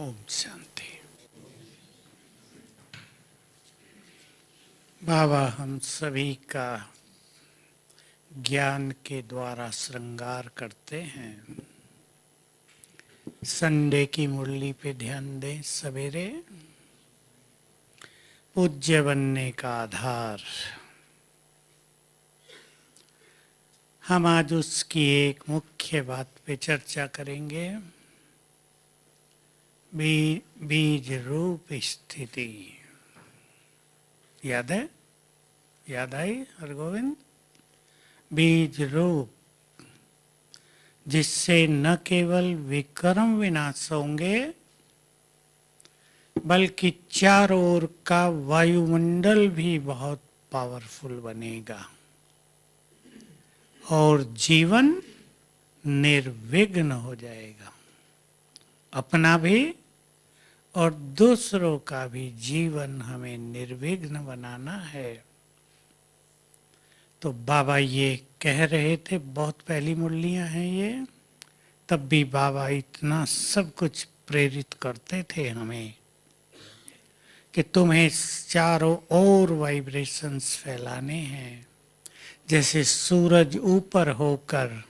ओम शांति। बाबा हम सभी का ज्ञान के द्वारा श्रृंगार करते हैं। संडे की मुरली पे ध्यान दें। सवेरे पूज्य बनने का आधार, हम आज उसकी एक मुख्य बात पे चर्चा करेंगे। बीज रूप स्थिति। याद है? याद आई हरगोविंद? बीज रूप, जिससे न केवल विक्रम विनाश होंगे बल्कि चारों ओर का वायुमंडल भी बहुत पावरफुल बनेगा और जीवन निर्विघ्न हो जाएगा। अपना भी और दूसरों का भी जीवन हमें निर्विघ्न बनाना है। तो बाबा ये कह रहे थे, बहुत पहली मुरलियां हैं ये, तब भी बाबा इतना सब कुछ प्रेरित करते थे हमें कि तुम्हें चारों ओर वाइब्रेशंस फैलाने हैं। जैसे सूरज ऊपर होकर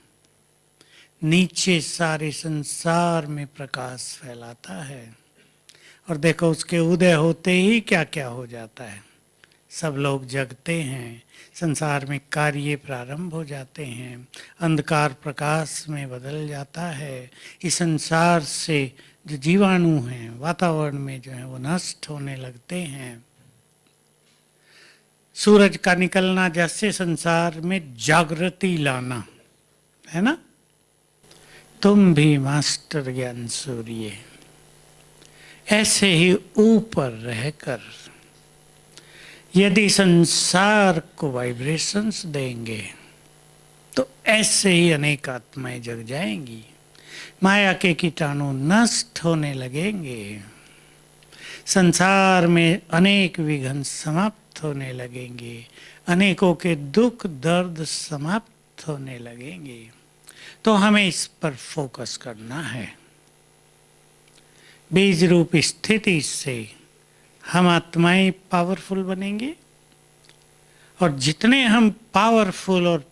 नीचे सारे संसार में प्रकाश फैलाता है, और देखो उसके उदय होते ही क्या क्या हो जाता है। सब लोग जगते हैं, संसार में कार्य प्रारंभ हो जाते हैं, अंधकार प्रकाश में बदल जाता है। इस संसार से जो जीवाणु हैं वातावरण में जो है वो नष्ट होने लगते हैं। सूरज का निकलना जैसे संसार में जागृति लाना है ना। तुम भी मास्टर ज्ञान सूर्य ऐसे ही ऊपर रहकर यदि संसार को वाइब्रेशंस देंगे तो ऐसे ही अनेक आत्माएं जग जाएंगी। माया के कीटाणु नष्ट होने लगेंगे, संसार में अनेक विघ्न समाप्त होने लगेंगे, अनेकों के दुख दर्द समाप्त होने लगेंगे। तो हमें इस पर फोकस करना है। बीज रूप स्थिति से हम आत्माएं पावरफुल बनेंगे, और जितने हम पावरफुल और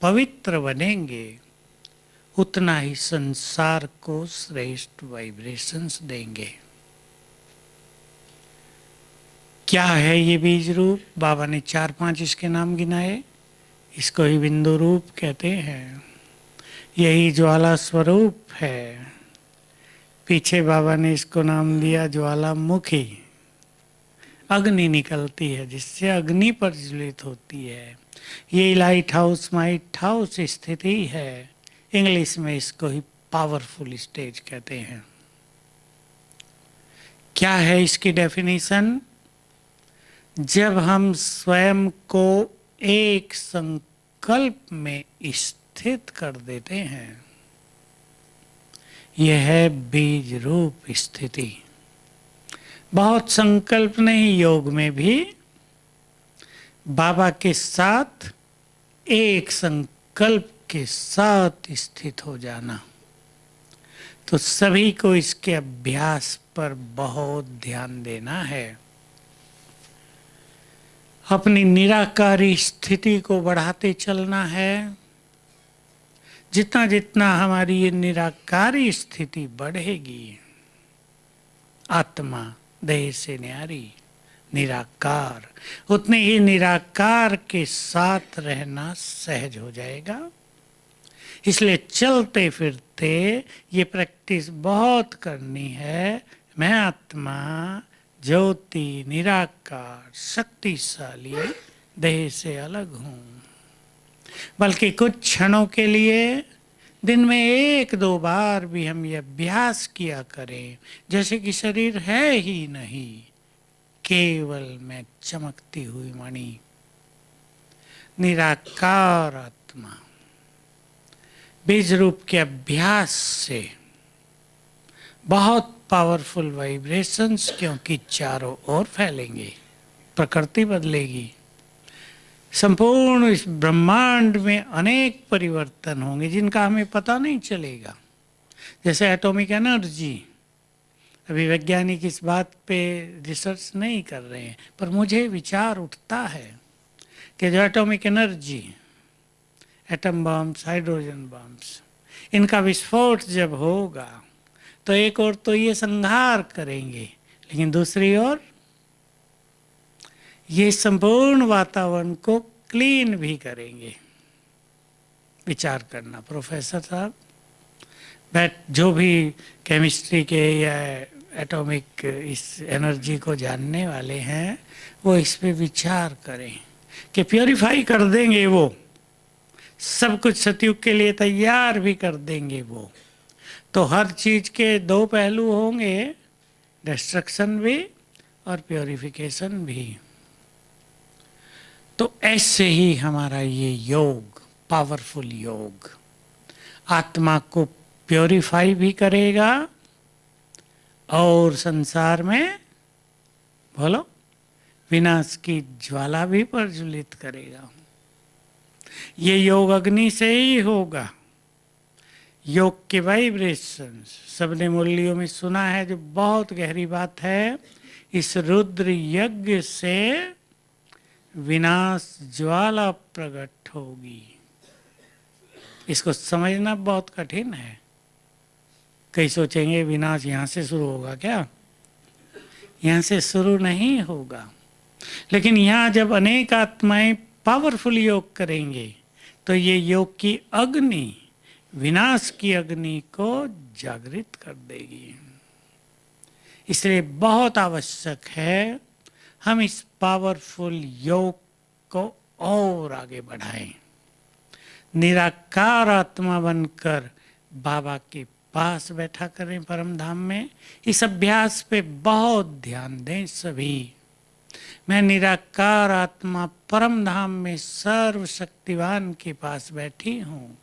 पवित्र बनेंगे उतना ही संसार को श्रेष्ठ वाइब्रेशंस देंगे। क्या है ये बीज रूप? बाबा ने 4-5 इसके नाम गिनाए। इसको ही बिंदु रूप कहते हैं। यही ज्वाला स्वरूप है। पीछे बाबा ने इसको नाम दिया ज्वालामुखी। अग्नि निकलती है जिससे अग्नि प्रज्वलित होती है। ये लाइट हाउस माइट हाउस स्थिति है। इंग्लिश में इसको ही पावरफुल स्टेज कहते हैं। क्या है इसकी डेफिनेशन? जब हम स्वयं को एक संकल्प में स्थित कर देते हैं, यह है बीज रूप स्थिति। बहुत संकल्प नहीं, योग में भी बाबा के साथ एक संकल्प के साथ स्थित हो जाना। तो सभी को इसके अभ्यास पर बहुत ध्यान देना है। अपनी निराकारी स्थिति को बढ़ाते चलना है। जितना जितना हमारी ये निराकारी स्थिति बढ़ेगी, आत्मा देह से न्यारी निराकार, उतने ही निराकार के साथ रहना सहज हो जाएगा। इसलिए चलते फिरते ये प्रैक्टिस बहुत करनी है। मैं आत्मा ज्योति निराकार शक्तिशाली देह से अलग हूँ। बल्कि कुछ क्षणों के लिए दिन में 1-2 बार भी हम ये अभ्यास किया करें, जैसे कि शरीर है ही नहीं, केवल मैं चमकती हुई मणि, निराकार आत्मा। बीज रूप के अभ्यास से बहुत पावरफुल वाइब्रेशंस, क्योंकि चारों ओर फैलेंगे, प्रकृति बदलेगी, संपूर्ण इस ब्रह्मांड में अनेक परिवर्तन होंगे जिनका हमें पता नहीं चलेगा। जैसे एटॉमिक एनर्जी, अभी वैज्ञानिक इस बात पे रिसर्च नहीं कर रहे हैं, पर मुझे विचार उठता है कि जो atomic energy, atom bombs, hydrogen bombs, इनका विस्फोट जब होगा तो एक ओर तो ये संहार करेंगे, लेकिन दूसरी ओर ये संपूर्ण वातावरण को क्लीन भी करेंगे। विचार करना प्रोफेसर साहब, जो भी केमिस्ट्री के या एटॉमिक इस एनर्जी को जानने वाले हैं, वो इस पे विचार करें कि प्योरीफाई कर देंगे, वो सब कुछ सतयुग के लिए तैयार भी कर देंगे वो। तो हर चीज के दो पहलू होंगे, डिस्ट्रक्शन भी और प्योरिफिकेशन भी। तो ऐसे ही हमारा ये योग, पावरफुल योग, आत्मा को प्योरीफाई भी करेगा और संसार में, बोलो, विनाश की ज्वाला भी प्रज्वलित करेगा। ये योग अग्नि से ही होगा। योग के वाइब्रेशंस सबने मुरलियों में सुना है, जो बहुत गहरी बात है। इस रुद्र यज्ञ से विनाश ज्वाला प्रकट होगी। इसको समझना बहुत कठिन है। कई सोचेंगे विनाश यहाँ से शुरू होगा क्या? यहाँ से शुरू नहीं होगा, लेकिन यहाँ जब अनेक आत्माएं पावरफुल योग करेंगे तो ये योग की अग्नि, विनाश की अग्नि को जागृत कर देगी। इसलिए बहुत आवश्यक है हम इस पावरफुल योग को और आगे बढ़ाएं। निराकार आत्मा बनकर बाबा के पास बैठा करें परम धाम में। इस अभ्यास पे बहुत ध्यान दें सभी। मैं निराकार आत्मा परम धाम में सर्वशक्तिवान के पास बैठी हूँ।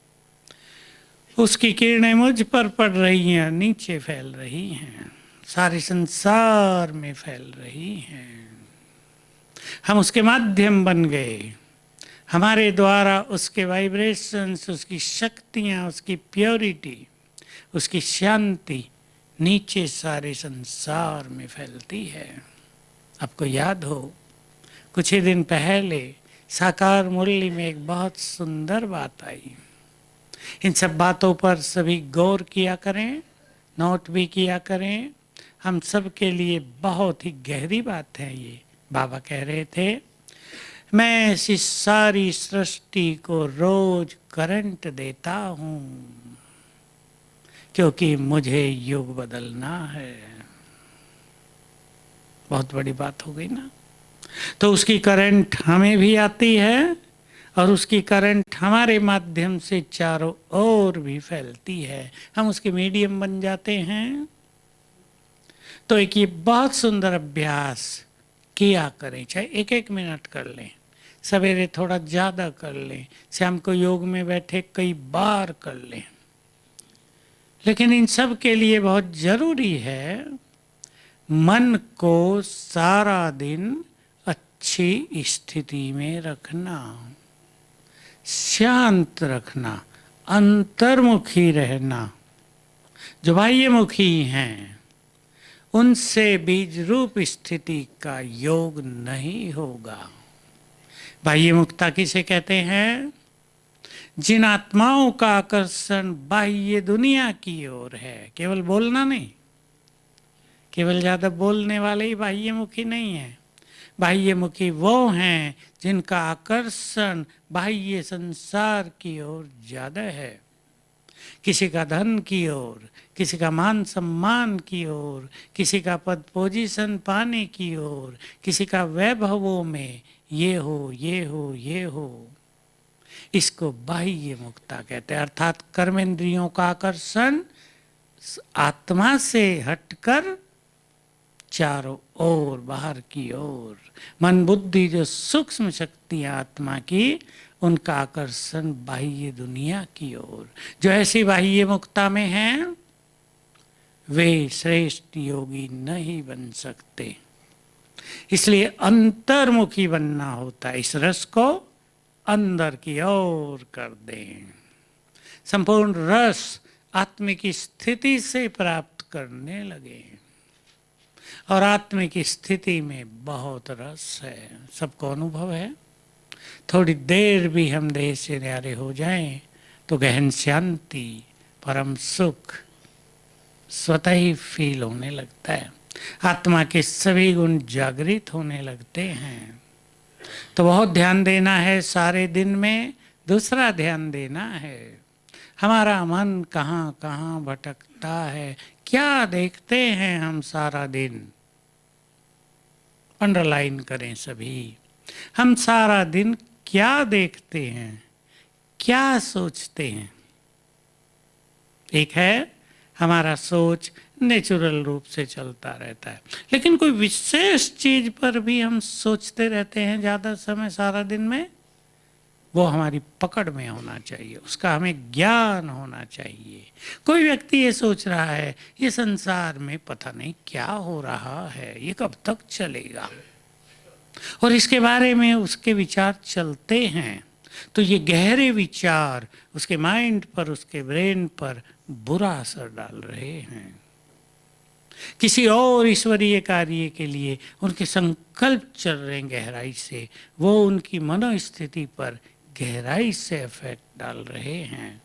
उसकी किरणें मुझ पर पड़ रही हैं, नीचे फैल रही हैं, सारे संसार में फैल रही हैं। हम उसके माध्यम बन गए। हमारे द्वारा उसके वाइब्रेशंस, उसकी शक्तियाँ, उसकी प्योरिटी, उसकी शांति नीचे सारे संसार में फैलती है। आपको याद हो, कुछ ही दिन पहले साकार मुरली में एक बहुत सुंदर बात आई। इन सब बातों पर सभी गौर किया करें, नोट भी किया करें। हम सब के लिए बहुत ही गहरी बात है ये। बाबा कह रहे थे, मैं इस सारी सृष्टि को रोज करंट देता हूँ क्योंकि मुझे युग बदलना है। बहुत बड़ी बात हो गई ना। तो उसकी करंट हमें भी आती है और उसकी करंट हमारे माध्यम से चारों ओर भी फैलती है। हम उसके मीडियम बन जाते हैं। तो एक ये बहुत सुंदर अभ्यास किया करें, चाहे एक एक मिनट कर लें, सवेरे थोड़ा ज़्यादा कर लें, शाम को योग में बैठे कई बार कर लें। लेकिन इन सब के लिए बहुत ज़रूरी है मन को सारा दिन अच्छी स्थिति में रखना, शांत रखना, अंतर्मुखी रहना। जो बाह्यमुखी हैं उनसे बीज रूप स्थिति का योग नहीं होगा। बाह्य मुक्ता किसे कहते हैं? जिन आत्माओं का आकर्षण बाह्य दुनिया की ओर है। केवल बोलना नहीं, केवल ज्यादा बोलने वाले ही बाह्यमुखी नहीं है। बाह्यमुखी वो हैं जिनका आकर्षण बाह्य संसार की ओर ज्यादा है, किसी का धन की ओर, किसी का मान सम्मान की ओर, किसी का पद पोजीशन पाने की ओर, किसी का वैभवों में ये हो, ये हो, ये हो। इसको बाह्य मुक्ता कहते हैं। अर्थात कर्मेंद्रियों का आकर्षण आत्मा से हटकर चारों ओर, बाहर की ओर। मन बुद्धि जो सूक्ष्म शक्तियां आत्मा की, उनका आकर्षण बाह्य दुनिया की ओर। जो ऐसी बाह्य मुक्ता में हैं वे श्रेष्ठ योगी नहीं बन सकते। इसलिए अंतर्मुखी बनना होता है। इस रस को अंदर की ओर कर दें। संपूर्ण रस आत्मिक स्थिति से प्राप्त करने लगे। और आत्मिक स्थिति में बहुत रस है, सबको अनुभव है। थोड़ी देर भी हम देह से न्यारे हो जाएं तो गहन शांति, परम सुख स्वतः ही फील होने लगता है। आत्मा के सभी गुण जागृत होने लगते हैं। तो बहुत ध्यान देना है सारे दिन में। दूसरा ध्यान देना है हमारा मन कहाँ कहाँ भटकता है, क्या देखते हैं हम सारा दिन। अंडरलाइन करें सभी, हम सारा दिन क्या देखते हैं, क्या सोचते हैं। एक है हमारा सोच नेचुरल रूप से चलता रहता है, लेकिन कोई विशेष चीज पर भी हम सोचते रहते हैं ज़्यादा समय सारा दिन में, वो हमारी पकड़ में होना चाहिए, उसका हमें ज्ञान होना चाहिए। कोई व्यक्ति ये सोच रहा है ये संसार में पता नहीं क्या हो रहा है, ये कब तक चलेगा, और इसके बारे में उसके विचार चलते हैं, तो ये गहरे विचार उसके माइंड पर, उसके ब्रेन पर बुरा असर डाल रहे हैं। किसी और ईश्वरीय कार्य के लिए उनके संकल्प चल रहे हैं गहराई से, वो उनकी मनोस्थिति पर गहराई से इफेक्ट डाल रहे हैं।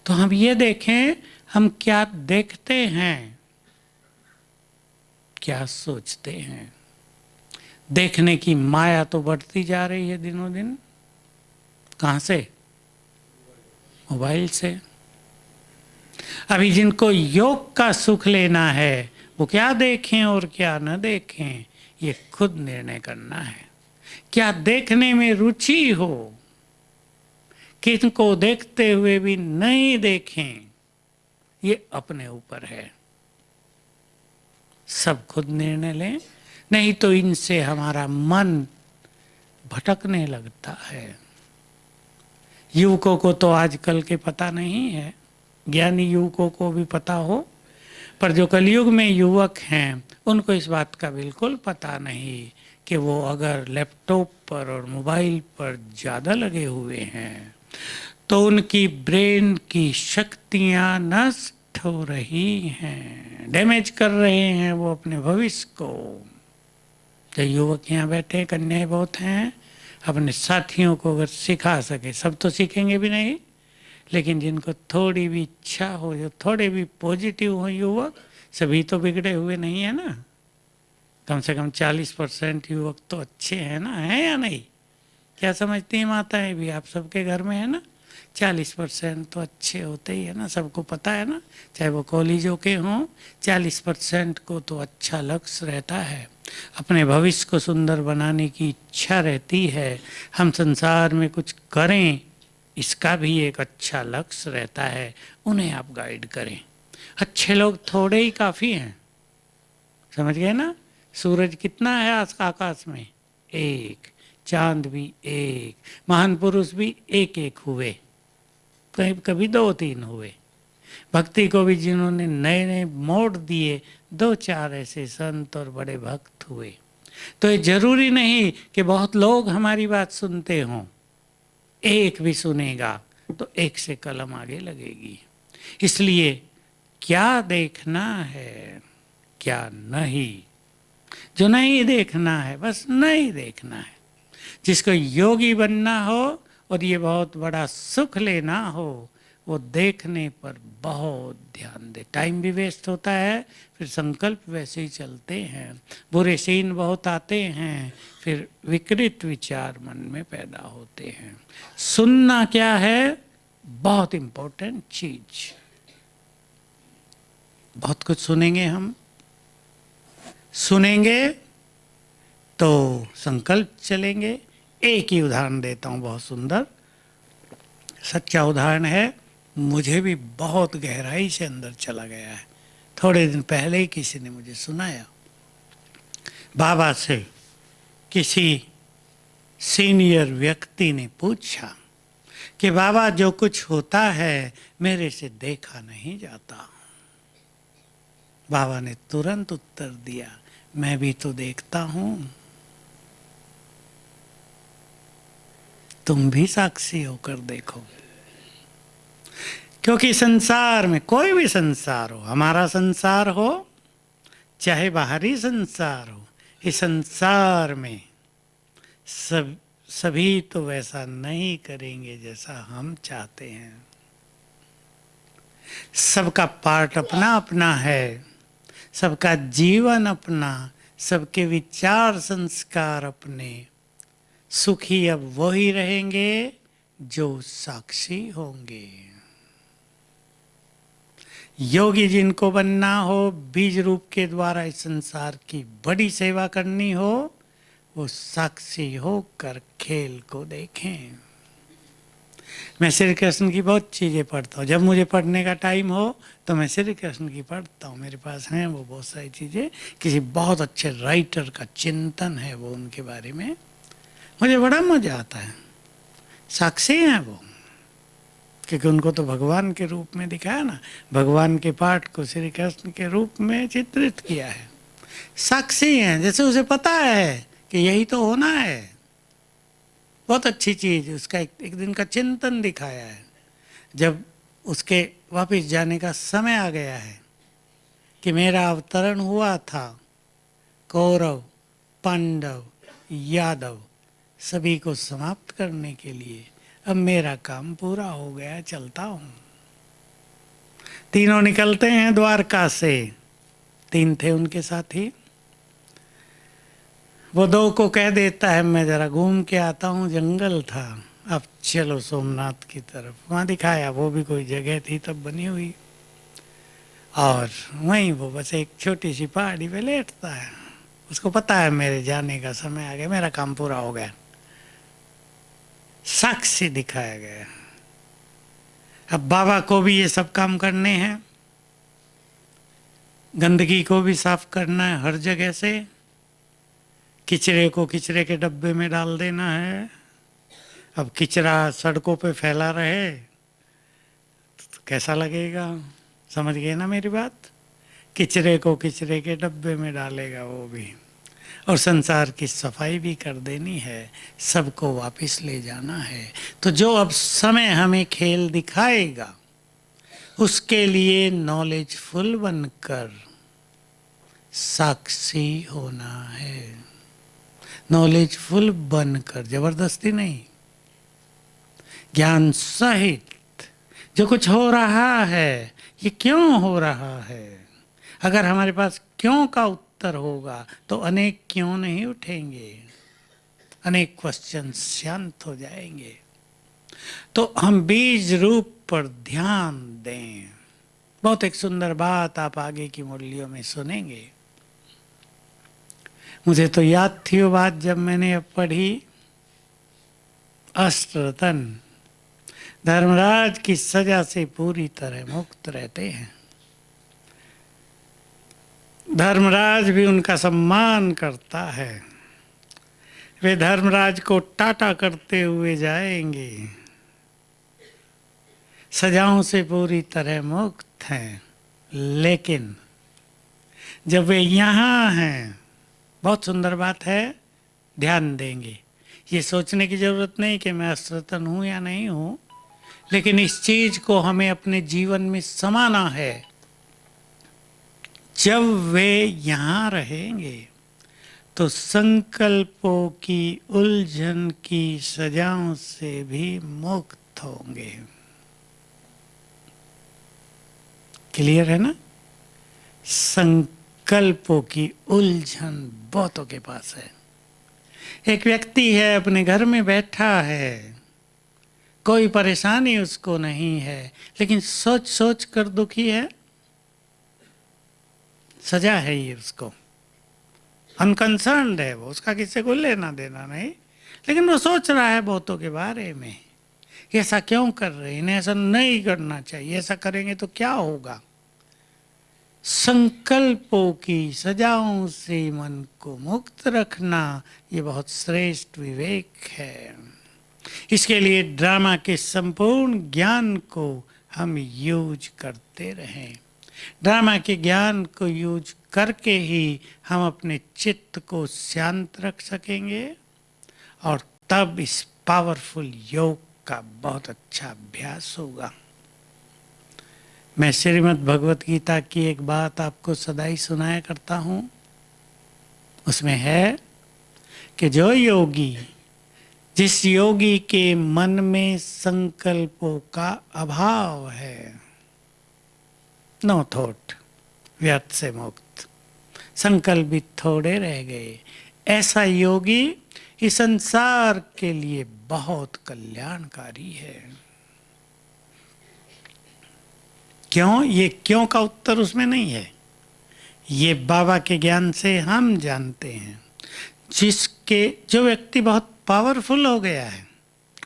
तो हम ये देखें हम क्या देखते हैं, क्या सोचते हैं। देखने की माया तो बढ़ती जा रही है दिनों दिन। कहाँ से? मोबाइल से। अभी जिनको योग का सुख लेना है वो क्या देखें और क्या न देखें, ये खुद निर्णय करना है। क्या देखने में रुचि हो, किनको देखते हुए भी नहीं देखें, ये अपने ऊपर है। सब खुद निर्णय लें, नहीं तो इनसे हमारा मन भटकने लगता है। युवकों को तो आजकल के पता नहीं है, ज्ञानी युवकों को भी पता हो, पर जो कलयुग में युवक हैं उनको इस बात का बिल्कुल पता नहीं कि वो अगर लैपटॉप पर और मोबाइल पर ज़्यादा लगे हुए हैं तो उनकी ब्रेन की शक्तियाँ नष्ट हो रही हैं, डैमेज कर रहे हैं वो अपने भविष्य को। जो युवक यहाँ बैठे, कन्याएं बहुत हैं, अपने साथियों को अगर सिखा सके, सब तो सीखेंगे भी नहीं, लेकिन जिनको थोड़ी भी इच्छा हो, जो थोड़े भी पॉजिटिव हो युवक, सभी तो बिगड़े हुए नहीं है ना। कम से कम 40% युवक तो अच्छे हैं ना, है या नहीं? क्या समझती हैं माताएं भी, आप सबके घर में है ना, 40% तो अच्छे होते ही है ना, सबको पता है ना, चाहे वो कॉलेजों के हों, 40% को तो अच्छा लक्ष्य रहता है, अपने भविष्य को सुंदर बनाने की इच्छा रहती है, हम संसार में कुछ करें इसका भी एक अच्छा लक्ष्य रहता है, उन्हें आप गाइड करें। अच्छे लोग थोड़े ही काफ़ी हैं, समझ गए ना। सूरज कितना है आकाश में? एक। चांद भी एक। महान पुरुष भी एक एक हुए, कहीं कभी 2-3 हुए। भक्ति को भी जिन्होंने नए नए मोड़ दिए, 2-4 ऐसे संत और बड़े भक्त हुए। तो ये जरूरी नहीं कि बहुत लोग हमारी बात सुनते हों, एक भी सुनेगा तो एक से कलम आगे लगेगी। इसलिए क्या देखना है, क्या नहीं, जो नहीं देखना है बस नहीं देखना है। जिसको योगी बनना हो और ये बहुत बड़ा सुख लेना हो, वो देखने पर बहुत ध्यान दे। टाइम भी वेस्ट होता है, फिर संकल्प वैसे ही चलते हैं, बुरे सीन बहुत आते हैं, फिर विकृत विचार मन में पैदा होते हैं। सुनना क्या है? बहुत इम्पोर्टेंट चीज। बहुत कुछ सुनेंगे हम, सुनेंगे तो संकल्प चलेंगे। एक ही उदाहरण देता हूँ, बहुत सुंदर सच्चा उदाहरण है, मुझे भी बहुत गहराई से अंदर चला गया है। थोड़े दिन पहले ही किसी ने मुझे सुनाया, बाबा से किसी सीनियर व्यक्ति ने पूछा कि बाबा जो कुछ होता है मेरे से देखा नहीं जाता। बाबा ने तुरंत उत्तर दिया, मैं भी तो देखता हूं, तुम भी साक्षी होकर देखो। क्योंकि संसार में, कोई भी संसार हो, हमारा संसार हो चाहे बाहरी संसार हो, इस संसार में सभी तो वैसा नहीं करेंगे जैसा हम चाहते हैं। सबका पार्ट अपना अपना है, सबका जीवन अपना, सबके विचार संस्कार अपने। सुखी अब वही रहेंगे जो साक्षी होंगे। योगी जिनको बनना हो, बीज रूप के द्वारा इस संसार की बड़ी सेवा करनी हो, वो साक्षी होकर खेल को देखें। मैं श्री कृष्ण की बहुत चीज़ें पढ़ता हूँ। जब मुझे पढ़ने का टाइम हो तो मैं श्री कृष्ण की पढ़ता हूँ। मेरे पास हैं वो बहुत सारी चीज़ें, किसी बहुत अच्छे राइटर का चिंतन है वो, उनके बारे में मुझे बड़ा मजा आता है। साक्षी हैं वो, क्योंकि उनको तो भगवान के रूप में दिखाया ना, भगवान के पाठ को श्री कृष्ण के रूप में चित्रित किया है। साक्षी हैं, जैसे उसे पता है कि यही तो होना है। बहुत अच्छी चीज, उसका एक दिन का चिंतन दिखाया है। जब उसके वापस जाने का समय आ गया है कि मेरा अवतरण हुआ था, कौरव पांडव यादव सभी को समाप्त करने के लिए, अब मेरा काम पूरा हो गया, चलता हूँ। तीनों निकलते हैं द्वारका से, 3 थे उनके साथी। वो 2 को कह देता है मैं जरा घूम के आता हूँ, जंगल था, अब चलो सोमनाथ की तरफ। वहाँ दिखाया वो भी कोई जगह थी तब बनी हुई, और वहीं वो बस एक छोटी सी पहाड़ी पे लेटता है। उसको पता है मेरे जाने का समय आ गया, मेरा काम पूरा हो गया। साक्षी दिखाया गया। अब बाबा को भी ये सब काम करने हैं, गंदगी को भी साफ करना है हर जगह से, किचरे को किचरे के डब्बे में डाल देना है। अब किचरा सड़कों पे फैला रहे तो कैसा लगेगा, समझ गए ना मेरी बात। किचरे को किचरे के डब्बे में डालेगा वो भी, और संसार की सफाई भी कर देनी है, सबको वापस ले जाना है। तो जो अब समय हमें खेल दिखाएगा, उसके लिए नॉलेजफुल बनकर साक्षी होना है। नॉलेजफुल बनकर, जबरदस्ती नहीं, ज्ञान सहित। जो कुछ हो रहा है ये क्यों हो रहा है, अगर हमारे पास क्यों का उत्तर होगा तो अनेक क्यों नहीं उठेंगे, अनेक क्वेश्चन शांत हो जाएंगे। तो हम बीज रूप पर ध्यान दें। बहुत एक सुंदर बात आप आगे की मुरलियों में सुनेंगे। मुझे तो याद थी वो बात जब मैंने अब पढ़ी, अष्टरतन धर्मराज की सजा से पूरी तरह मुक्त रहते हैं। धर्मराज भी उनका सम्मान करता है, वे धर्मराज को टाटा करते हुए जाएंगे। सजाओं से पूरी तरह मुक्त हैं, लेकिन जब वे यहाँ हैं, बहुत सुंदर बात है, ध्यान देंगे। ये सोचने की ज़रूरत नहीं कि मैं अश्रतन हूँ या नहीं हूँ, लेकिन इस चीज़ को हमें अपने जीवन में समाना है। जब वे यहाँ रहेंगे तो संकल्पों की उलझन की सजाओं से भी मुक्त होंगे। क्लियर है ना? संकल्पों की उलझन बहुतों के पास है। एक व्यक्ति है, अपने घर में बैठा है, कोई परेशानी उसको नहीं है, लेकिन सोच सोच कर दुखी है। सजा है ये उसको, अनकंसर्न्ड है वो, उसका किसी को लेना देना नहीं, लेकिन वो सोच रहा है बहुतों के बारे में, ऐसा क्यों कर रहे हैं, इन्हें ऐसा नहीं करना चाहिए, ऐसा करेंगे तो क्या होगा। संकल्पों की सजाओं से मन को मुक्त रखना ये बहुत श्रेष्ठ विवेक है। इसके लिए ड्रामा के संपूर्ण ज्ञान को हम यूज करते रहें। ड्रामा के ज्ञान को यूज करके ही हम अपने चित्त को शांत रख सकेंगे, और तब इस पावरफुल योग का बहुत अच्छा अभ्यास होगा। मैं श्रीमद् भगवत गीता की एक बात आपको सदा ही सुनाया करता हूँ। उसमें है कि जो योगी, जिस योगी के मन में संकल्पों का अभाव है, नो थॉट, व्यर्थ से मुक्त, संकल्प भी थोड़े रह गए, ऐसा योगी इस संसार के लिए बहुत कल्याणकारी है। क्यों? ये क्यों का उत्तर उसमें नहीं है, ये बाबा के ज्ञान से हम जानते हैं। जो व्यक्ति बहुत पावरफुल हो गया है,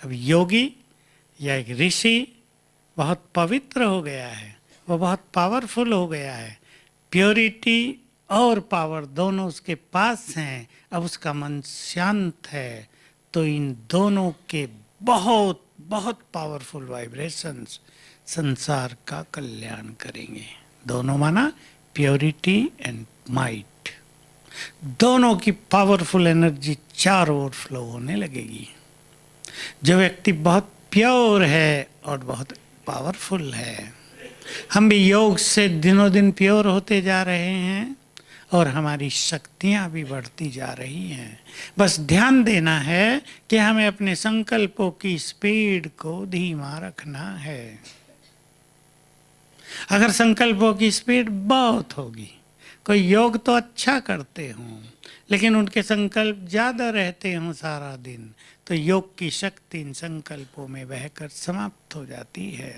अब योगी या एक ऋषि बहुत पवित्र हो गया है, वो बहुत पावरफुल हो गया है, प्योरिटी और पावर दोनों उसके पास हैं, अब उसका मन शांत है, तो इन दोनों के बहुत बहुत पावरफुल वाइब्रेशंस संसार का कल्याण करेंगे। दोनों माना प्योरिटी एंड माइट, दोनों की पावरफुल एनर्जी चारों ओर फ्लो होने लगेगी। जो व्यक्ति बहुत प्योर है और बहुत पावरफुल है, हम भी योग से दिनों दिन प्योर होते जा रहे हैं और हमारी शक्तियां भी बढ़ती जा रही हैं। बस ध्यान देना है कि हमें अपने संकल्पों की स्पीड को धीमा रखना है। अगर संकल्पों की स्पीड बहुत होगी, कोई योग तो अच्छा करते हों लेकिन उनके संकल्प ज़्यादा रहते हों सारा दिन, तो योग की शक्ति इन संकल्पों में बहकर समाप्त हो जाती है।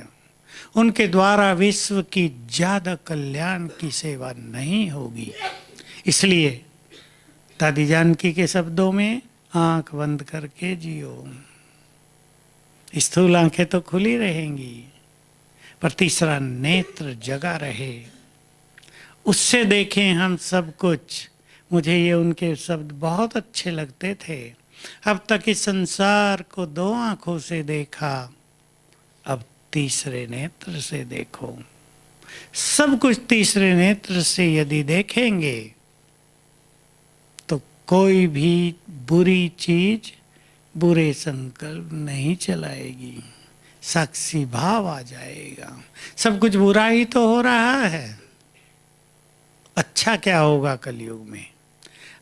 उनके द्वारा विश्व की ज़्यादा कल्याण की सेवा नहीं होगी। इसलिए दादी जानकी के शब्दों में, आंख बंद करके जियो। स्थूल आंखें तो खुली रहेंगी पर तीसरा नेत्र जगा रहे, उससे देखें हम सब कुछ। मुझे ये उनके शब्द बहुत अच्छे लगते थे। अब तक इस संसार को दो आंखों से देखा, अब तीसरे नेत्र से देखो। सब कुछ तीसरे नेत्र से यदि देखेंगे तो कोई भी बुरी चीज, बुरे संकल्प नहीं चलाएगी, साक्षी भाव आ जाएगा। सब कुछ बुरा ही तो हो रहा है, अच्छा क्या होगा कलयुग में।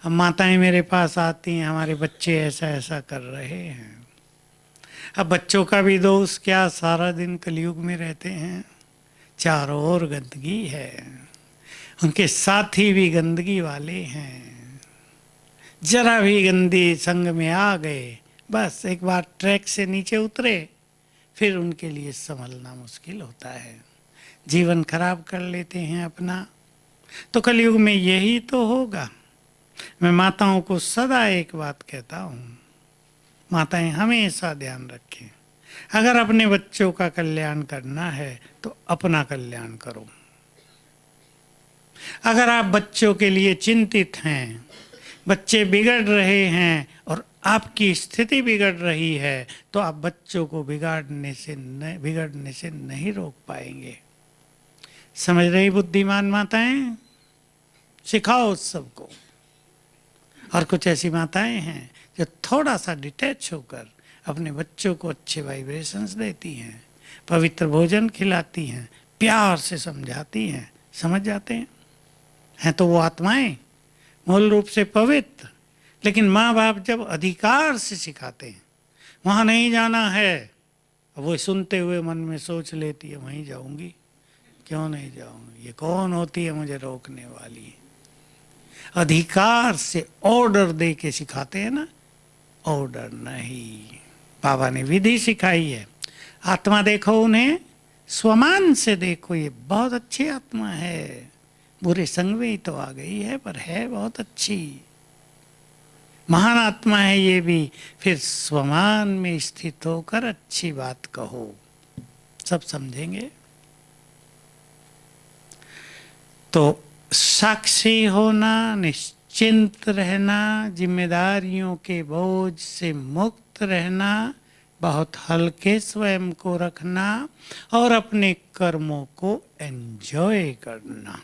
अब माताएं मेरे पास आती हैं, हमारे बच्चे ऐसा ऐसा कर रहे हैं। अब बच्चों का भी दोष क्या, सारा दिन कलयुग में रहते हैं, चारों ओर गंदगी है, उनके साथी भी गंदगी वाले हैं। जरा भी गंदी संग में आ गए, बस एक बार ट्रैक से नीचे उतरे, फिर उनके लिए संभलना मुश्किल होता है, जीवन खराब कर लेते हैं अपना। तो कलयुग में यही तो होगा। मैं माताओं को सदा एक बात कहता हूँ, माताएं हमेशा ध्यान रखें, अगर अपने बच्चों का कल्याण करना है तो अपना कल्याण करो। अगर आप बच्चों के लिए चिंतित हैं, बच्चे बिगड़ रहे हैं और आपकी स्थिति बिगड़ रही है, तो आप बच्चों को बिगड़ने से नहीं रोक पाएंगे। समझ रही बुद्धिमान माताएं? सिखाओ सबको। और कुछ ऐसी माताएं हैं जो थोड़ा सा डिटैच होकर अपने बच्चों को अच्छे वाइब्रेशंस देती हैं, पवित्र भोजन खिलाती हैं, प्यार से समझाती हैं, समझ जाते हैं तो वो आत्माएं मूल रूप से पवित्र। लेकिन माँ बाप जब अधिकार से सिखाते हैं, वहाँ नहीं जाना है, वो सुनते हुए मन में सोच लेती है वहीं जाऊंगी, क्यों नहीं जाऊंगी, ये कौन होती है मुझे रोकने वाली। अधिकार से ऑर्डर दे के सिखाते हैं ना, ऑर्डर नहीं। बाबा ने विधि सिखाई है, आत्मा देखो उन्हें स्वमान से देखो, ये बहुत अच्छी आत्मा है, बुरे संग में ही तो आ गई है पर है बहुत अच्छी, महान आत्मा है ये भी। फिर स्वमान में स्थित होकर अच्छी बात कहो, सब समझेंगे। तो साक्षी होना, निश्चिंत रहना, जिम्मेदारियों के बोझ से मुक्त रहना, बहुत हल्के स्वयं को रखना और अपने कर्मों को एंजॉय करना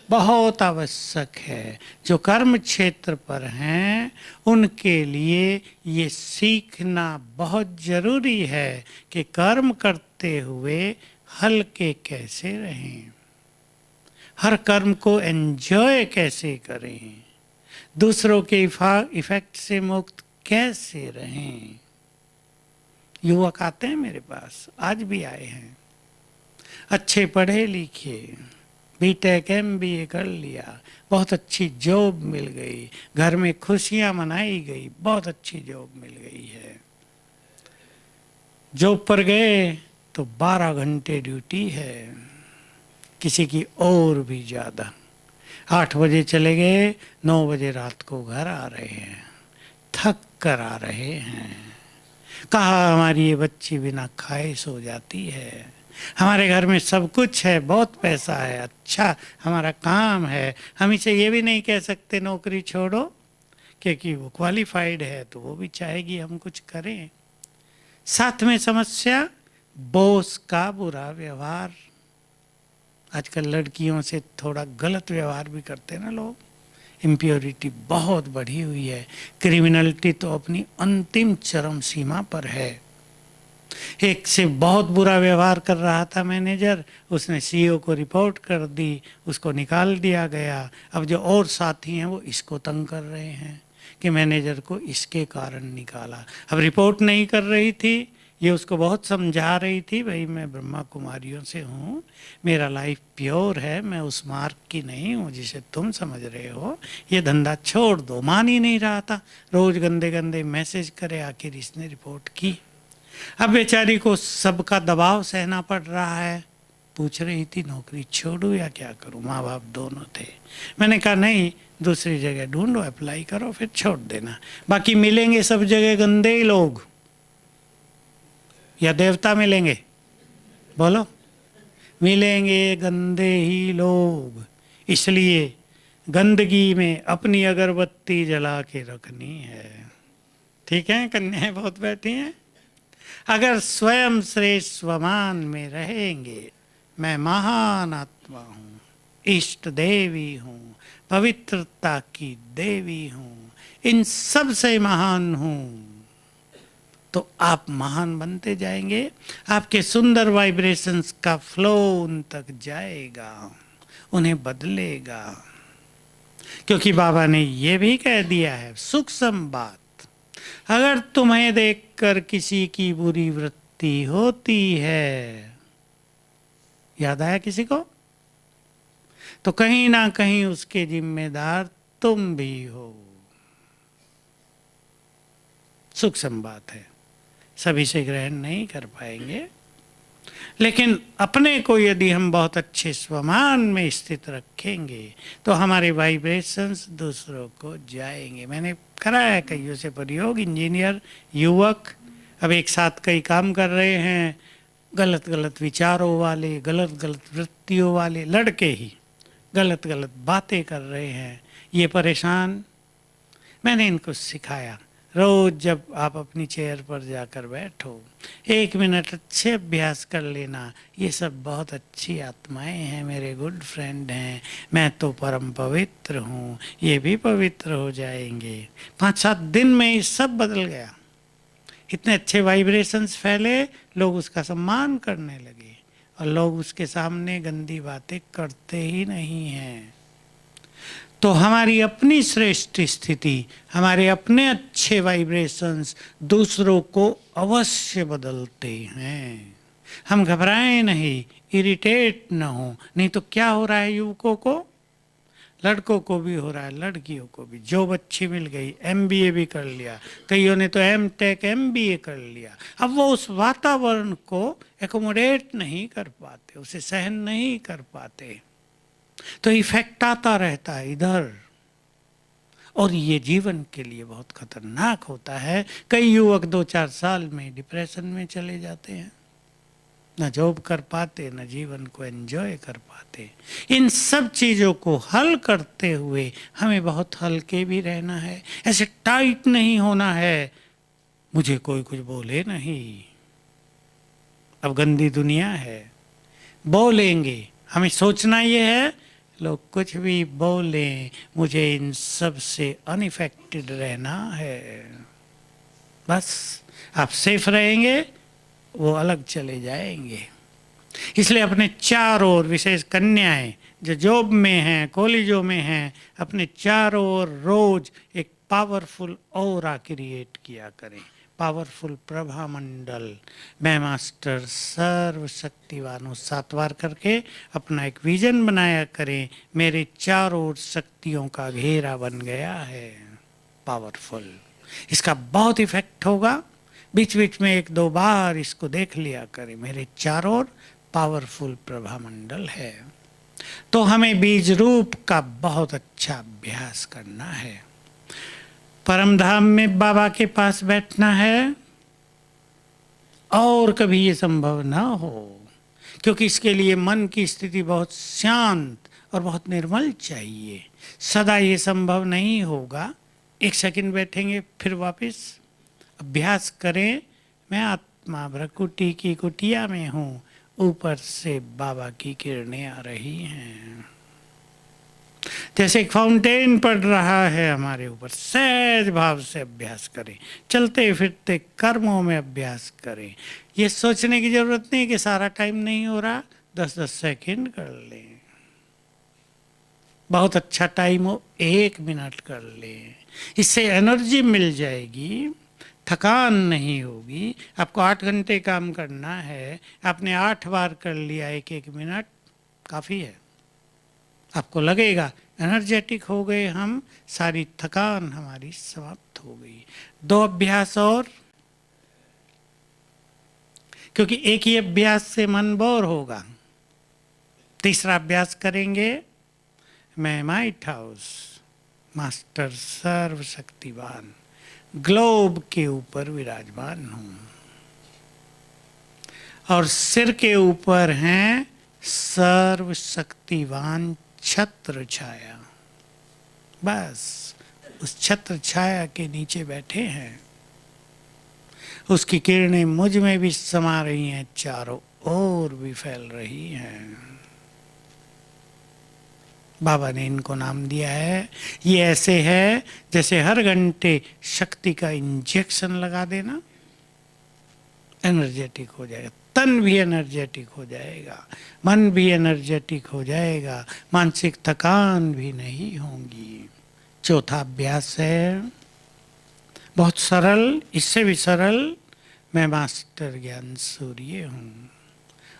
बहुत आवश्यक है। जो कर्म क्षेत्र पर हैं उनके लिए ये सीखना बहुत जरूरी है कि कर्म करते हुए हल्के कैसे रहें, हर कर्म को एंजॉय कैसे करें, दूसरों के इफेक्ट से मुक्त कैसे रहें। युवक आते हैं मेरे पास, आज भी आए हैं, अच्छे पढ़े लिखे, बीटेक एमबीए कर लिया, बहुत अच्छी जॉब मिल गई, घर में खुशियां मनाई गई, बहुत अच्छी जॉब मिल गई है। जॉब पर गए तो 12 घंटे ड्यूटी है, किसी की और भी ज़्यादा। 8 बजे चले गए, 9 बजे रात को घर आ रहे हैं, थक कर आ रहे हैं। कहा हमारी ये बच्ची बिना खाए सो जाती है, हमारे घर में सब कुछ है, बहुत पैसा है, अच्छा हमारा काम है, हम इसे ये भी नहीं कह सकते नौकरी छोड़ो, क्योंकि वो क्वालिफाइड है तो वो भी चाहेगी हम कुछ करें। साथ में समस्या बॉस का बुरा व्यवहार, आजकल लड़कियों से थोड़ा गलत व्यवहार भी करते हैं ना लोग, इम्प्योरिटी बहुत बढ़ी हुई है, क्रिमिनलिटी तो अपनी अंतिम चरम सीमा पर है। एक से बहुत बुरा व्यवहार कर रहा था मैनेजर, उसने सीईओ को रिपोर्ट कर दी, उसको निकाल दिया गया। अब जो और साथी हैं वो इसको तंग कर रहे हैं कि मैनेजर को इसके कारण निकाला। अब रिपोर्ट नहीं कर रही थी, ये उसको बहुत समझा रही थी, भाई मैं ब्रह्मा कुमारियों से हूँ, मेरा लाइफ प्योर है, मैं उस मार्ग की नहीं हूँ जिसे तुम समझ रहे हो, ये धंधा छोड़ दो। मान ही नहीं रहा था, रोज गंदे गंदे मैसेज करे, आखिर इसने रिपोर्ट की। अब बेचारी को सबका दबाव सहना पड़ रहा है, पूछ रही थी नौकरी छोड़ूं या क्या करूं, माँ बाप दोनों थे। मैंने कहा नहीं, दूसरी जगह ढूंढो, अप्लाई करो, फिर छोड़ देना, बाकी मिलेंगे सब जगह गंदे ही लोग, या देवता मिलेंगे, बोलो, मिलेंगे गंदे ही लोग। इसलिए गंदगी में अपनी अगरबत्ती जला के रखनी है। ठीक है, कन्याएं बहुत बैठी हैं। अगर स्वयं श्रेष्ठ स्वमान में रहेंगे, मैं महान आत्मा हूँ, इष्ट देवी हूँ, पवित्रता की देवी हूँ, इन सब से महान हूँ, तो आप महान बनते जाएंगे। आपके सुंदर वाइब्रेशंस का फ्लो उन तक जाएगा, उन्हें बदलेगा। क्योंकि बाबा ने ये भी कह दिया है, सूक्ष्म बात, अगर तुम्हें देखकर किसी की बुरी वृत्ति होती है, याद आया किसी को, तो कहीं ना कहीं उसके जिम्मेदार तुम भी हो। सूक्ष्म बात है, सभी से ग्रहण नहीं कर पाएंगे, लेकिन अपने को यदि हम बहुत अच्छे स्वमान में स्थित रखेंगे तो हमारे वाइब्रेशंस दूसरों को जाएंगे। मैंने कराया कईयों से प्रयोग, इंजीनियर, युवक, अब एक साथ कई काम कर रहे हैं, गलत गलत विचारों वाले, गलत गलत वृत्तियों वाले लड़के ही गलत गलत बातें कर रहे हैं, ये परेशान। मैंने इनको सिखाया, रोज जब आप अपनी चेयर पर जाकर बैठो, 1 मिनट अच्छे अभ्यास कर लेना, ये सब बहुत अच्छी आत्माएं हैं, मेरे गुड फ्रेंड हैं, मैं तो परम पवित्र हूँ, ये भी पवित्र हो जाएंगे। 5-7 दिन में ये सब बदल गया, इतने अच्छे वाइब्रेशंस फैले, लोग उसका सम्मान करने लगे और लोग उसके सामने गंदी बातें करते ही नहीं हैं। तो हमारी अपनी श्रेष्ठ स्थिति, हमारे अपने अच्छे वाइब्रेशंस दूसरों को अवश्य बदलते हैं। हम घबराएं नहीं, इरिटेट न हो, नहीं तो क्या हो रहा है युवकों को, लड़कों को भी हो रहा है, लड़कियों को भी। जॉब अच्छी मिल गई, एमबीए भी कर लिया, कईयों ने तो एमटेक एमबीए कर लिया, अब वो उस वातावरण को एकोमोडेट नहीं कर पाते, उसे सहन नहीं कर पाते, तो इफेक्ट आता रहता है इधर, और ये जीवन के लिए बहुत खतरनाक होता है। कई युवक 2-4 साल में डिप्रेशन में चले जाते हैं, न जॉब कर पाते, न जीवन को एंजॉय कर पाते। इन सब चीज़ों को हल करते हुए हमें बहुत हल्के भी रहना है, ऐसे टाइट नहीं होना है, मुझे कोई कुछ बोले नहीं। अब गंदी दुनिया है, बोलेंगे, हमें सोचना ये है, लोग कुछ भी बोलें, मुझे इन सब से अनइफेक्टेड रहना है, बस। आप सेफ रहेंगे, वो अलग चले जाएंगे। इसलिए अपने चारों ओर, विशेष कन्याएं जो जॉब में हैं, कॉलेजों में हैं, अपने चारों ओर रोज एक पावरफुल ऑरा क्रिएट किया करें, पावरफुल प्रभा मंडल। मैं मास्टर सर्वशक्तिवान हूँ, 7 बार करके अपना एक विजन बनाया करें, मेरे चारों ओर शक्तियों का घेरा बन गया है, पावरफुल। इसका बहुत इफेक्ट होगा। बीच बीच में 1-2 बार इसको देख लिया करें, मेरे चारों ओर पावरफुल प्रभा मंडल है। तो हमें बीज रूप का बहुत अच्छा अभ्यास करना है। परम धाम में बाबा के पास बैठना है और कभी ये संभव ना हो, क्योंकि इसके लिए मन की स्थिति बहुत शांत और बहुत निर्मल चाहिए। सदा ये संभव नहीं होगा। 1 सेकंड बैठेंगे फिर वापस अभ्यास करें। मैं आत्मा भ्रकुटी की कुटिया में हूँ, ऊपर से बाबा की किरणें आ रही हैं। जैसे एक फाउंटेन पड़ रहा है हमारे ऊपर, सहज भाव से अभ्यास करें। चलते फिरते कर्मों में अभ्यास करें। ये सोचने की जरूरत नहीं कि सारा टाइम नहीं हो रहा, 10-10 सेकंड कर लें। बहुत अच्छा टाइम हो 1 मिनट कर लें। इससे एनर्जी मिल जाएगी, थकान नहीं होगी। आपको 8 घंटे काम करना है, आपने 8 बार कर लिया 1-1 मिनट, काफ़ी है। आपको लगेगा एनर्जेटिक हो गए हम, सारी थकान हमारी समाप्त हो गई। 2 अभ्यास और, क्योंकि एक ही अभ्यास से मन बोर होगा। तीसरा अभ्यास करेंगे, मैं माइट हाउस मास्टर सर्वशक्तिवान ग्लोब के ऊपर विराजमान हूं और सिर के ऊपर हैं सर्वशक्तिवान छत्र छाया। बस उस छत्र छाया के नीचे बैठे हैं। उसकी किरणें मुझ में भी समा रही हैं, चारों ओर भी फैल रही हैं। बाबा ने इनको नाम दिया है, ये ऐसे है जैसे हर घंटे शक्ति का इंजेक्शन लगा देना, एनर्जेटिक हो जाएगा। तन भी एनर्जेटिक हो जाएगा, मन भी एनर्जेटिक हो जाएगा, मानसिक थकान भी नहीं होगी। चौथा अभ्यास है बहुत सरल, इससे भी सरल, मैं मास्टर ज्ञान सूर्य हूँ।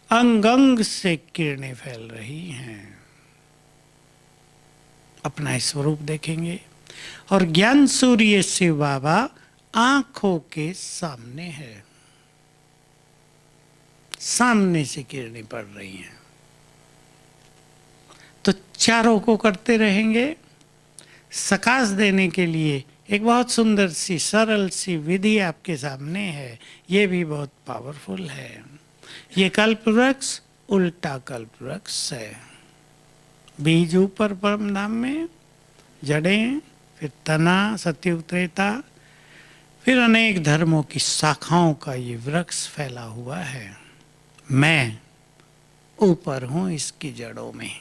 अंग अंग से किरणें फैल रही हैं। अपना स्वरूप देखेंगे और ज्ञान सूर्य से बाबा आंखों के सामने है, सामने से किरणें पड़ रही हैं। तो चारों को करते रहेंगे। सकाश देने के लिए एक बहुत सुंदर सी सरल सी विधि आपके सामने है, ये भी बहुत पावरफुल है। ये कल्प वृक्ष उल्टा कल्प वृक्ष है। बीज ऊपर परम धाम में, जड़ें, फिर तना सत्युग त्रेता, फिर अनेक धर्मों की शाखाओं का ये वृक्ष फैला हुआ है। मैं ऊपर हूं इसकी जड़ों में।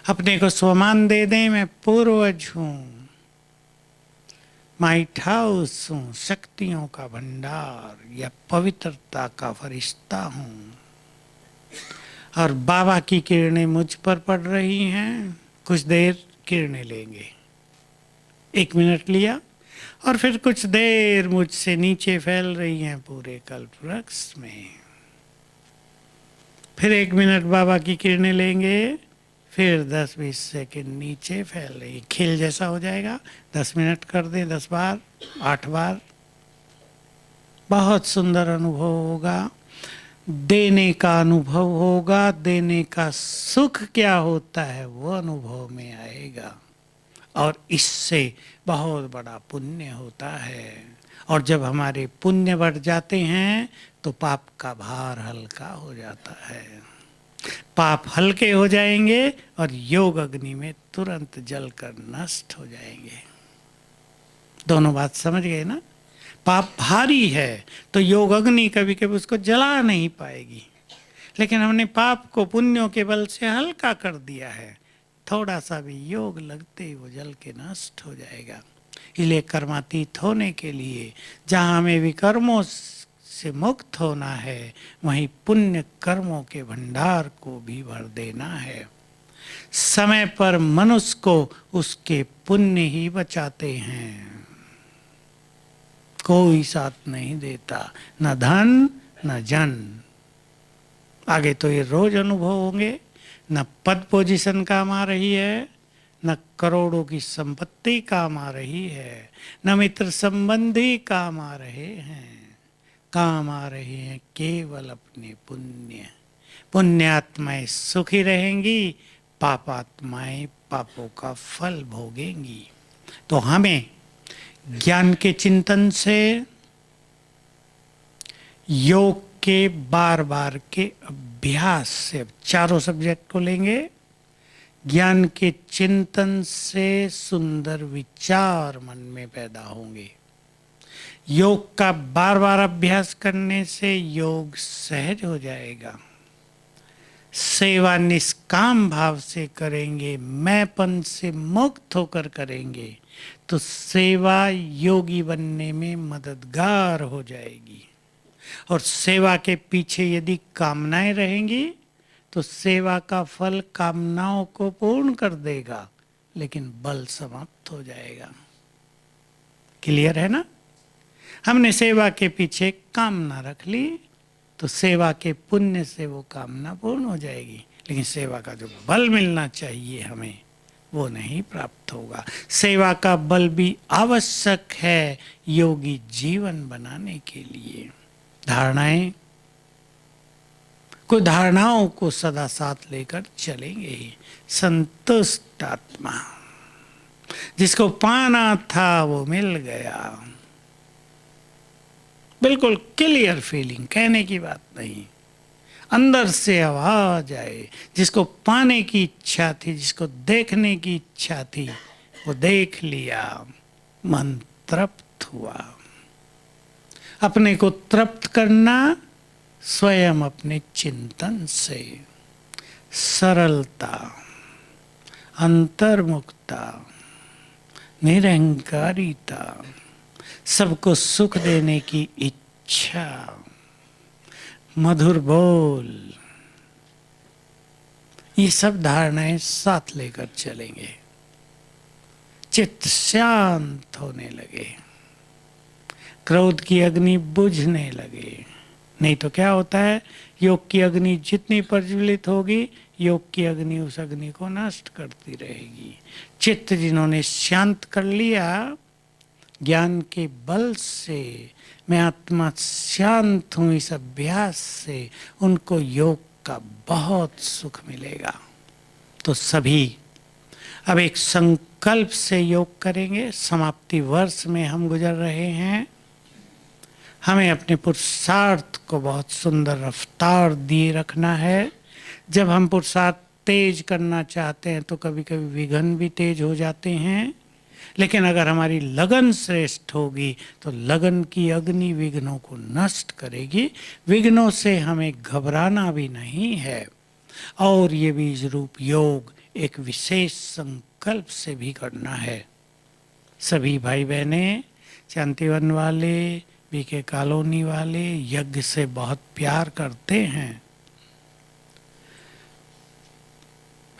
अपने को स्वमान दे दें, मैं पूर्वज हूं, माइट हाउस हूं, शक्तियों का भंडार या पवित्रता का फरिश्ता हूं। और बाबा की किरणें मुझ पर पड़ रही हैं। कुछ देर किरणें लेंगे, 1 मिनट लिया, और फिर कुछ देर मुझसे नीचे फैल रही हैं पूरे कल्प वृक्ष में। फिर 1 मिनट बाबा की किरणें लेंगे, फिर 10-20 सेकंड नीचे फैल रही, खेल जैसा हो जाएगा। 10 मिनट कर दें, 10 बार, 8 बार। बहुत सुंदर अनुभव होगा, देने का अनुभव होगा। देने का सुख क्या होता है वो अनुभव में आएगा, और इससे बहुत बड़ा पुण्य होता है। और जब हमारे पुण्य बढ़ जाते हैं तो पाप का भार हल्का हो जाता है। पाप हल्के हो जाएंगे और योग अग्नि में तुरंत जलकर नष्ट हो जाएंगे। दोनों बात समझ गए ना? पाप भारी है तो योग अग्नि कभी कभी उसको जला नहीं पाएगी, लेकिन हमने पाप को पुण्यों के बल से हल्का कर दिया है, थोड़ा सा भी योग लगते ही वो जल के नष्ट हो जाएगा। इसलिए कर्मातीत होने के लिए, जहाँ हमें विकर्मों से मुक्त होना है, वहीं पुण्य कर्मों के भंडार को भी भर देना है। समय पर मनुष्य को उसके पुण्य ही बचाते हैं, कोई साथ नहीं देता, न धन न जन। आगे तो ये रोज अनुभव होंगे। न पद पोजीशन काम आ रही है, न करोड़ों की संपत्ति काम आ रही है, न मित्र संबंधी काम आ रहे हैं। काम आ रहे हैं केवल अपने पुण्य। पुण्यात्माएं सुखी रहेंगी, पापात्माएं पापों का फल भोगेंगी। तो हमें ज्ञान के चिंतन से, योग के बार बार के अभ्यास से, चारों सब्जेक्ट को लेंगे, ज्ञान के चिंतन से सुंदर विचार मन में पैदा होंगे। योग का बार बार अभ्यास करने से योग सहज हो जाएगा। सेवा निष्काम भाव से करेंगे, मैंपन से मुक्त होकर करेंगे, तो सेवा योगी बनने में मददगार हो जाएगी। और सेवा के पीछे यदि कामनाएं रहेंगी तो सेवा का फल कामनाओं को पूर्ण कर देगा, लेकिन बल समाप्त हो जाएगा। क्लियर है ना? हमने सेवा के पीछे कामना रख ली तो सेवा के पुण्य से वो कामना पूर्ण हो जाएगी, लेकिन सेवा का जो बल मिलना चाहिए हमें, वो नहीं प्राप्त होगा। सेवा का बल भी आवश्यक है योगी जीवन बनाने के लिए। धारणाएं, कुछ धारणाओं को सदा साथ लेकर चलेंगे। संतुष्ट आत्मा, जिसको पाना था वो मिल गया, बिल्कुल क्लियर फीलिंग, कहने की बात नहीं, अंदर से आवाज आए। जिसको पाने की इच्छा थी, जिसको देखने की इच्छा थी, वो देख लिया, मन तृप्त हुआ। अपने को तृप्त करना स्वयं अपने चिंतन से, सरलता, अंतर्मुखता, निरहंकारिता, सबको सुख देने की इच्छा, मधुर बोल, ये सब धारणाएं साथ लेकर चलेंगे। चित्त शांत होने लगे, क्रोध की अग्नि बुझने लगे। नहीं तो क्या होता है, योग की अग्नि जितनी प्रज्वलित होगी, योग की अग्नि उस अग्नि को नष्ट करती रहेगी। चित्त जिन्होंने शांत कर लिया ज्ञान के बल से, मैं आत्मा शांत हूं इस अभ्यास से, उनको योग का बहुत सुख मिलेगा। तो सभी अब एक संकल्प से योग करेंगे। समाप्ति वर्ष में हम गुजर रहे हैं। हमें अपने पुरुषार्थ को बहुत सुंदर रफ्तार दिए रखना है। जब हम पुरुषार्थ तेज करना चाहते हैं तो कभी कभी विघ्न भी तेज हो जाते हैं, लेकिन अगर हमारी लगन श्रेष्ठ होगी तो लगन की अग्नि विघ्नों को नष्ट करेगी। विघ्नों से हमें घबराना भी नहीं है। और ये बीज रूप योग एक विशेष संकल्प से भी करना है। सभी भाई बहनें, शांतिवन वाले, बीके कॉलोनी वाले यज्ञ से बहुत प्यार करते हैं।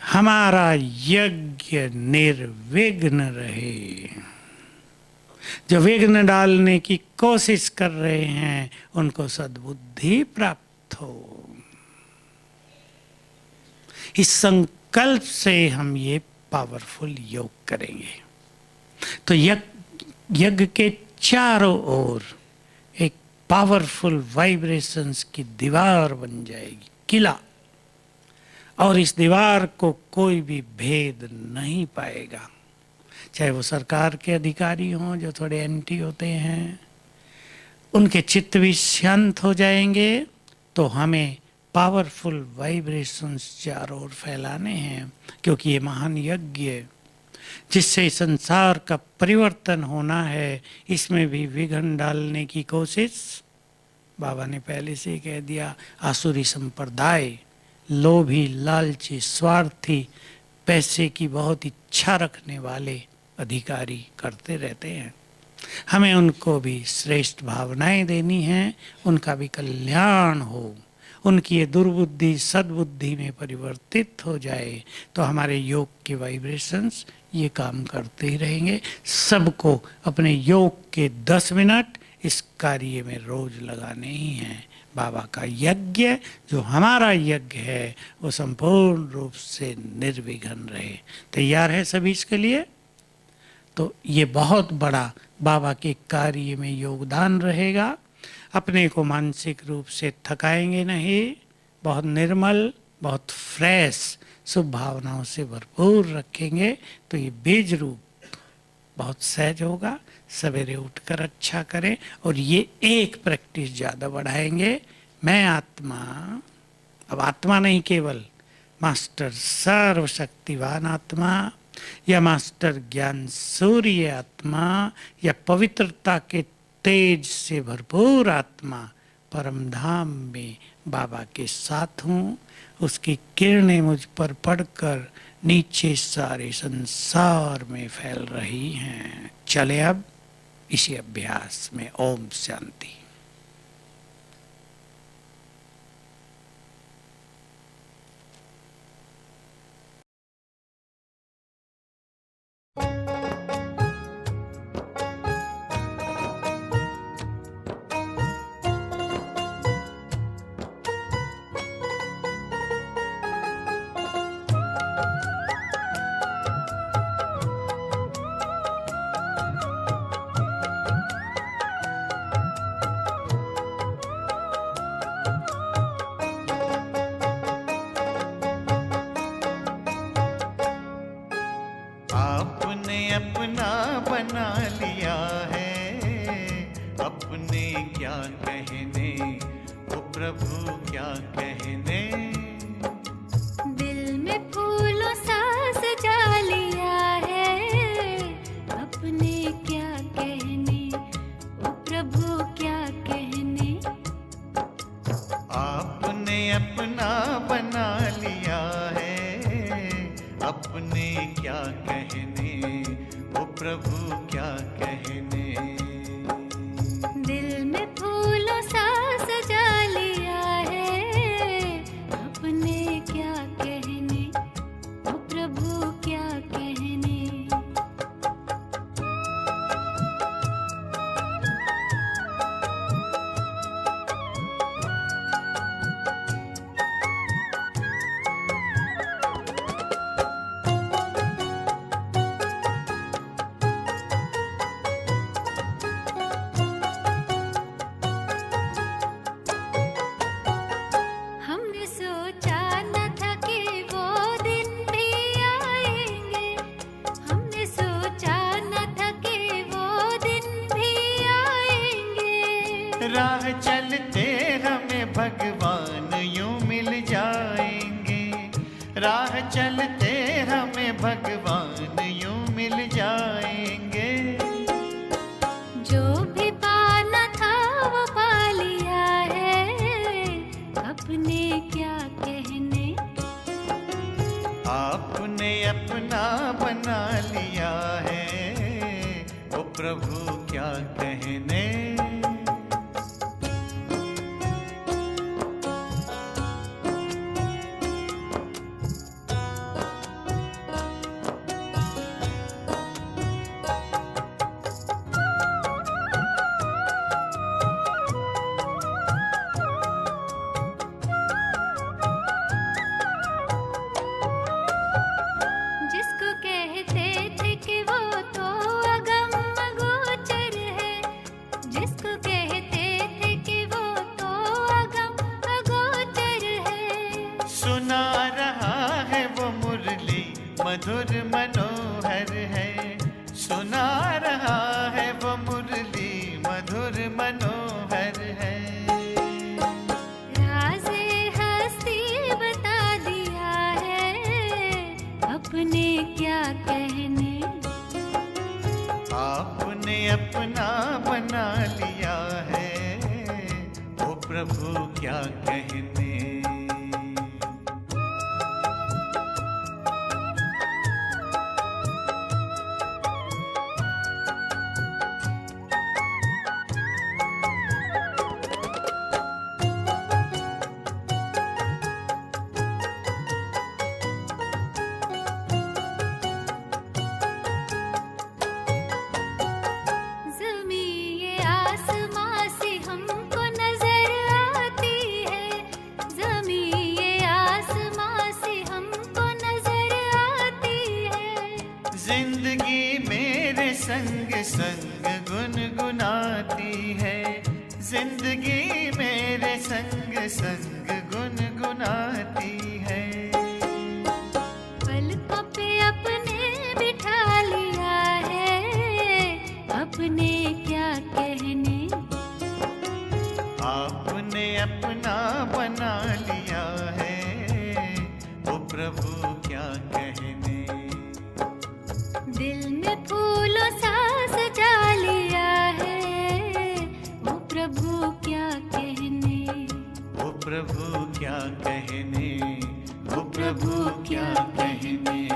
हमारा यज्ञ निर्विघ्न रहे। जो विघ्न डालने की कोशिश कर रहे हैं उनको सद्बुद्धि प्राप्त हो। इस संकल्प से हम ये पावरफुल योग करेंगे तो यज्ञ के चारों ओर एक पावरफुल वाइब्रेशंस की दीवार बन जाएगी, किला। और इस दीवार को कोई भी भेद नहीं पाएगा, चाहे वो सरकार के अधिकारी हों जो थोड़े एंटी होते हैं, उनके चित्त भी शांत हो जाएंगे। तो हमें पावरफुल वाइब्रेशंस चारों ओर फैलाने हैं, क्योंकि ये महान यज्ञ जिससे संसार का परिवर्तन होना है, इसमें भी विघ्न डालने की कोशिश, बाबा ने पहले से ही कह दिया, आसुरी संप्रदाय, लोभी, लालची, स्वार्थी, पैसे की बहुत इच्छा रखने वाले अधिकारी करते रहते हैं। हमें उनको भी श्रेष्ठ भावनाएं देनी हैं, उनका भी कल्याण हो, उनकी ये दुर्बुद्धि सद्बुद्धि में परिवर्तित हो जाए, तो हमारे योग के वाइब्रेशंस ये काम करते ही रहेंगे। सबको अपने योग के 10 मिनट इस कार्य में रोज लगाने ही हैं। बाबा का यज्ञ, जो हमारा यज्ञ है, वो संपूर्ण रूप से निर्विघ्न रहे। तैयार है सभी इसके लिए? तो ये बहुत बड़ा बाबा के कार्य में योगदान रहेगा। अपने को मानसिक रूप से थकाएंगे नहीं, बहुत निर्मल, बहुत फ्रेश, शुभ भावनाओं से भरपूर रखेंगे, तो ये बीज रूप बहुत सहज होगा। सवेरे उठकर अच्छा करें, और ये एक प्रैक्टिस ज़्यादा बढ़ाएंगे। मैं आत्मा, अब आत्मा नहीं केवल मास्टर सर्वशक्तिवान आत्मा, या मास्टर ज्ञान सूर्य आत्मा, या पवित्रता के तेज से भरपूर आत्मा परम धाम में बाबा के साथ हूँ। उसकी किरणें मुझ पर पड़कर नीचे सारे संसार में फैल रही हैं। चले अब इसी अभ्यास में। ओम शांति। आपने अपना बना लिया है, अपने क्या कहने, ओ प्रभु क्या कहने। दिल में फूलों सा सजा लिया है, अपने क्या कहने, ओ प्रभु क्या कहने। आपने अपना बना लिया है, अपने क्या कहने, ओ प्रभु क्या कहने। दिल में फूलों सा सजा लिया है, अपने क्या कहने, ओ प्रभु क्या कहने। हमने सोचा न था कि वो दिन भी आएंगे, हमने सोचा न था कि वो दिन भी आएंगे। राह चलते हमें भगवान यूं मिल जाएंगे, राह चलते हमें भगवान यूं मिल जाएंगे। जो भी पाना था वो पा लिया है, अपने क्या कहने। आपने अपना बना लिया है, ओ प्रभु क्या कहने। जिसको कहते थे कि वो तो अगम अगोचर है, जिसको कहते थे कि वो तो अगम अगोचर है। सुना रहा है वो मुरली मधुर मनोहर है, सुना रहा है वो मुरली मधुर मनोहर है। राज़े हस्ती बता दिया है, अपने क्या कहने। आपने अपना बना लिया है, ओ प्रभु क्या कहने। जिंदगी मेरे संग संग गुनगुनाती है, जिंदगी मेरे संग संग गुनगुनाती है। पलकों पे अपने बिठा लिया है, अपने क्या कहने, आपने अपना बना लिया है, ओ प्रभु क्या कहने। दिल में फूलों सा सजा लिया है, ओ प्रभु क्या कहने, ओ प्रभु क्या कहने, ओ प्रभु क्या कहने।